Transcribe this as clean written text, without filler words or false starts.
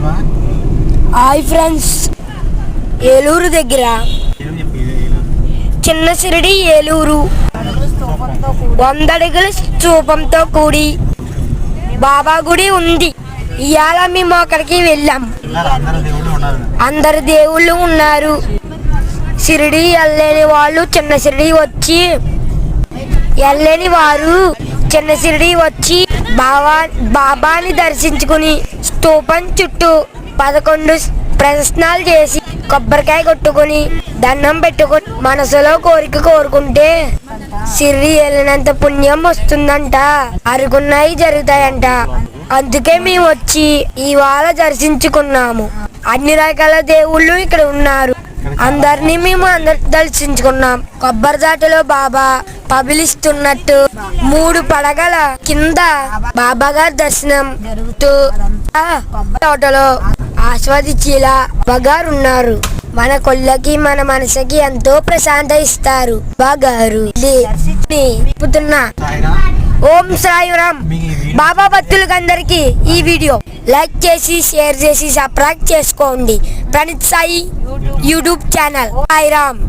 Hi friends, Eluru దగ్గర చిన్న సిరిడి ఏలూరు 100 అడుగుల స్తూపంతో కూడి బాబా గుడి ఉంది. ఇవాళ మేము అక్కడికి వెళ్ళాం. అందరు దేవుళ్ళు ఉన్నారు. సిరిడి వెళ్ళలేని వాళ్ళు చిన్న సిరిడి వచ్చి, వెళ్ళలేని వారు చిన్న సిరిడి వచ్చి బాబాని దర్శించుకుని స్తూపం చుట్టూ 11 ప్రదక్షిణాలు చేసి కొబ్బరికాయ కొట్టుకుని దండం పెట్టుకుని మనసులో కోరిక కోరుకుంటే సిరిడి వెళ్ళినంత పుణ్యం వస్తుందంట. అనుకున్నాయి జరుగుతాయంట. అందుకే మేము వచ్చి ఇవాళ దర్శించుకున్నాము. అన్ని రకాల దేవుళ్ళు ఇక్కడ ఉన్నారు. అందరినీ మేము దర్శించుకున్నాం. కొబ్బరి దాటలో బాబా పబిలిస్తున్నట్టు 3 పడగల కింద బాబా గారి దర్శనం తోటలో ఆస్వాదించేలా బాగారు ఉన్నారు. మన కొళ్ళకి మన మనసుకి ఎంతో ప్రశాంత ఇస్తారు బాగారు. ఓం సాయిరామ్. బాబా భక్తులకందరికీ ఈ వీడియో లైక్ చేసి షేర్ చేసి సబ్స్క్రైబ్ చేసుకోండి. Praneeth Sai YouTube channel. సాయిరామ్.